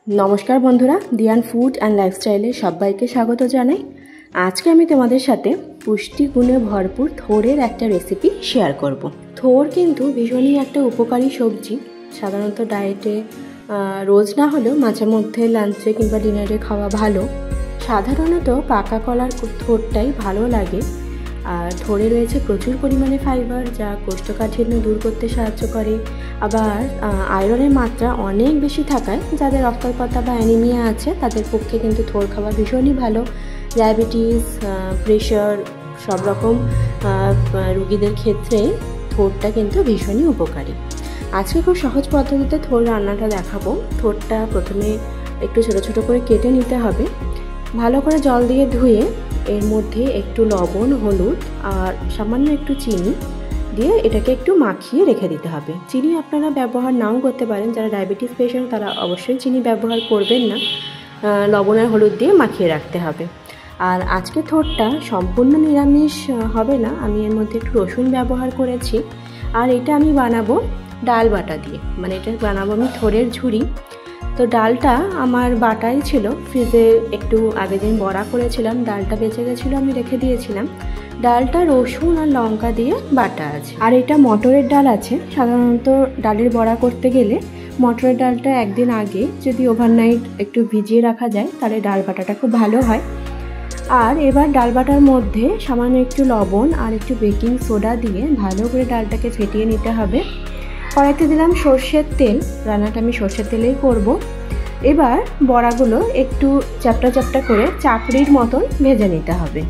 नमस्कार बंधुरा दियान food and लाइफस्टाइले सबाइके स्वागत जानाई। आज के आमी तोमादेर साथे पुष्टि गुणे भरपूर थोरेर एक रेसिपि शेयर करब। थोर किन्तु भीषणई एक उपकारी सब्जी, साधारणत डाइटे रोज ना हलेও माझे मध्य लांचे किंबा डिनारे खावा भालो। साधारणत पाका कलार थोरटाई भालो लागे और थोड़े रयेछे प्रचुर परिमाणे फाइबार जा कोष्ठकाठिन्य दूर करते साहाज्य करे। आबार आयरनेर मात्रा अनेक बेशी थाकाय जादेर रक्ताल्पता बा अ্যানিমিয়া आछे तादेर पक्षे किन्तु थोर खावा भीषणই भालो। डायबिटिस प्रेसार सब रकम रोगीदेर क्षेत्रे थोरटा किन्तु भीषणই उपकारी। आज के खूब सहज पद्धतिते थोर रान्नाटा देखाबो। थोरटा प्रथमे एकटु छोटो छोटो करे केटे निते हबे। भालो करे जल दिए धुए एर मध्य एकटु लवण हलुद और सामान्य एकटु चीनी दिए एटाके एकटु माखिए रेखे दिते हबे। चीनी आपनारा व्यवहार नाओ करते पारेन, जारा डायबिटिस पेशेंट तारा अवश्यई चीनी व्यवहार करबेन ना। लवण और हलुद दिए माखिए राखते हबे। और आजके थोरटा सम्पूर्ण निरामिष हबे ना, आमी एर मध्य एकटु रसुन व्यवहार करेछि। और एटा आमी बानाबो डाल बाटा दिए, माने एटा बानाबो आमी थोरेर झुड़ी। तो डालटा आमार बाटाई छिलो, फ्रिजे एकटू आगे दिन बड़ा करेछिलाम, डालटा बेঁচে गेछिलो आमी रेखे दिएछिलाम। डालटा रसुन और लंका दिए बाटा आछे। और एटा मटरेर डाल आछे। साधारणत डालेर बड़ा करते गेले मटरेर डालटा एकदिन आगे यदि ओभारनाइट एकटू भिजिए राखा जाए ताहले डाल बाटाटा खूब भालो हय। और एबार डाल बाटार मध्य सामान्य एकटू लवण और एकटू बेकिंग सोडा दिए भालो करे डालटाके फेटिए निते हबे। कड़ाइते दिलाम सर्षेर तेल, रान्नाटा आमी सर्षेर तेलेई करब। एबार बड़ागुलो एकटू চ্যাপটা চ্যাপটা करे चापड़िर मतन भेजे निते हबे।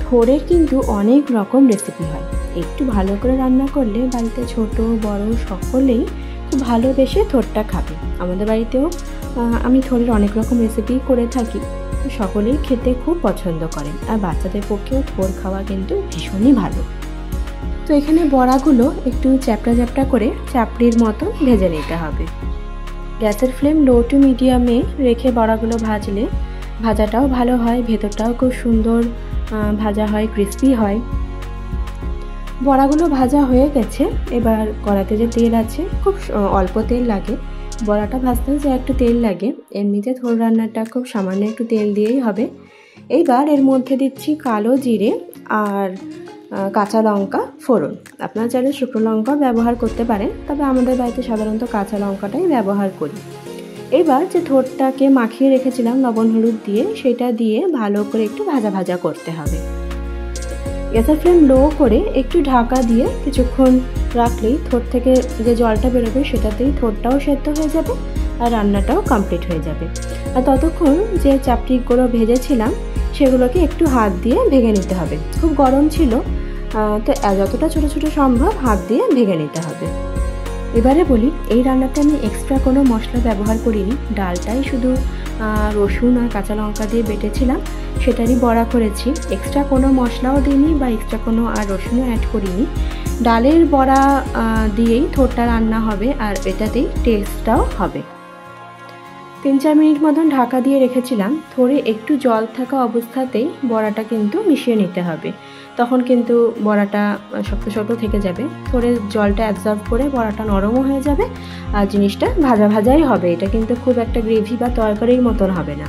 थोरेर किन्तु अनेक रकम रेसिपि हय, एकटू भालो करे रान्ना करले बाड़ीते छोटो बड़ो सकलेई खूब भालोबेशे थोरटा खाबे। आमादेर बाड़ीतेও आमी थोरेर अनेक रकम रेसिपि करे थाकि, तो सकलेई खेते खूब पछंद करेन और बाच्चादेर पक्षेও थोर खावा किन्तु भीषणই भालो। तो एखाने बड़ागुलो एकटू চ্যাপটা চ্যাপটা करे चापड़िर मतन भेजे निते हबे। गैसের फ्लेम लो टू मिडियामे रेखे बड़ागुलो भाजले भाजाटाও भालो হয়, ভেতরটাও খুব সুন্দর ভাজা হয়, ক্রিস্পি হয়। বড়াগুলো ভাজা হয়ে গেছে। এবার কড়াইতে যে তেল আছে খুব অল্প তেল লাগে, বড়াটা ভাজতে যে একটু তেল লাগে, এমনিতে থোর রান্নাটা খুব সামান্য একটু তেল দিয়েই হবে। এইবার এর মধ্যে দিচ্ছি কালো জিরে আর কাঁচা লঙ্কা ফোড়ন। আপনারা চাইলে শুকনো লঙ্কাও ব্যবহার করতে পারেন, তবে আমাদের বাড়িতে সাধারণত কাঁচা লঙ্কাটাই ব্যবহার করি। এবার যে থোরটাকে মাখিয়ে রেখেছিলাম লবণ হলুদ দিয়ে, সেটা দিয়ে ভালো করে একটু ভাজা ভাজা করতে হবে। গ্যাসের ফ্লেম লো করে একটু ঢাকা দিয়ে কিছুক্ষণ রাখলেই থোর থেকে যে জলটা বেরোবে সেটাতেই থোরটাও সেদ্ধ হয়ে যাবে আর রান্নাটাও কমপ্লিট হয়ে যাবে। আর ততক্ষণ যে চাপড়িগুলো ভেজেছিলাম সেগুলোকে একটু হাত দিয়ে ভেঙে নিতে হবে। খুব গরম ছিল, তো যতটা ছোটো ছোটো সম্ভব হাত দিয়ে ভেঙে নিতে হবে। এবারে বলি, এই রান্নাটা আমি এক্সট্রা কোনো মশলা ব্যবহার করিনি, ডালটাই শুধু রসুন আর কাঁচা লঙ্কা দিয়ে বেটেছিলাম, সেটারই বড়া করেছি। এক্সট্রা কোনো মশলাও দিইনি বা এক্সট্রা কোনো আর রসুনও অ্যাড করিনি। ডালের বড়া দিয়েই থোরটা রান্না হবে আর এটাতেই টেস্টটাও হবে। 3-4 মিনিট মতন ঢাকা দিয়ে রেখেছিলাম। থোড়ে একটু জল থাকা অবস্থাতেই বড়াটা কিন্তু মিশিয়ে নিতে হবে, তখন কিন্তু বড়াটা শক্ত শক্ত থেকে যাবে। থোড়ে জলটা অ্যাবজর্ব করে বড়াটা নরমও হয়ে যাবে আর জিনিসটা ভাজা ভাজাই হবে। এটা কিন্তু খুব একটা গ্রেভি বা তরকারির মতন হবে না।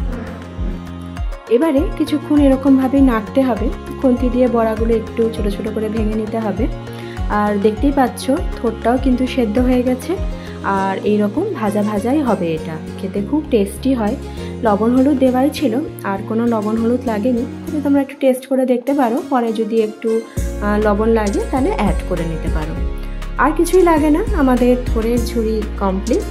এবারে কিছুক্ষণ এরকমভাবেই নাড়তে হবে, খুন্তি দিয়ে বড়াগুলো একটু ছোট ছোট করে ভেঙে নিতে হবে। আর দেখতেই পাচ্ছ থোরটাও কিন্তু সেদ্ধ হয়ে গেছে আর এই রকম ভাজা ভাজাই হবে। এটা খেতে খুব টেস্টি হয়। লবণ হলুদ দেওয়াই ছিল, আর কোনো লবণ হলুদ লাগেনি। তোমরা একটু টেস্ট করে দেখতে পারো, পরে যদি একটু লবণ লাগে তাহলে অ্যাড করে নিতে পারো। আর কিছুই লাগে না, আমাদের থোরের ঝুড়ি কমপ্লিট।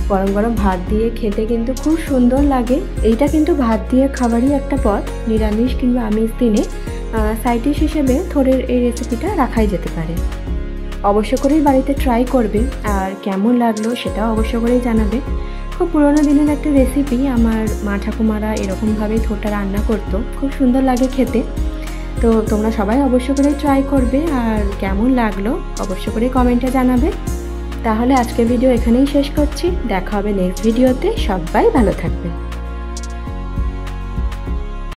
গরম গরম ভাত দিয়ে খেতে কিন্তু খুব সুন্দর লাগে। এইটা কিন্তু ভাত দিয়ে খাবারই একটা পদ। নিরামিষ কিংবা আমিষ দিনে সাইড ডিশ হিসেবে থোরের এই রেসিপিটা রাখাই যেতে পারে। অবশ্য করেই বাড়িতে ট্রাই করবে আর কেমন লাগলো সেটাও অবশ্য করেই জানাবে। খুব পুরোনো দিনের একটা রেসিপি, আমার মা ঠাকুমারা এরকমভাবেই থোরটা রান্না করতো, খুব সুন্দর লাগে খেতে। তো তোমরা সবাই অবশ্য করে ট্রাই করবে আর কেমন লাগলো অবশ্য করে কমেন্টে জানাবে। তাহলে আজকের ভিডিও এখানেই শেষ করছি, দেখা হবে নেক্সট ভিডিওতে। সবাই ভালো থাকবে।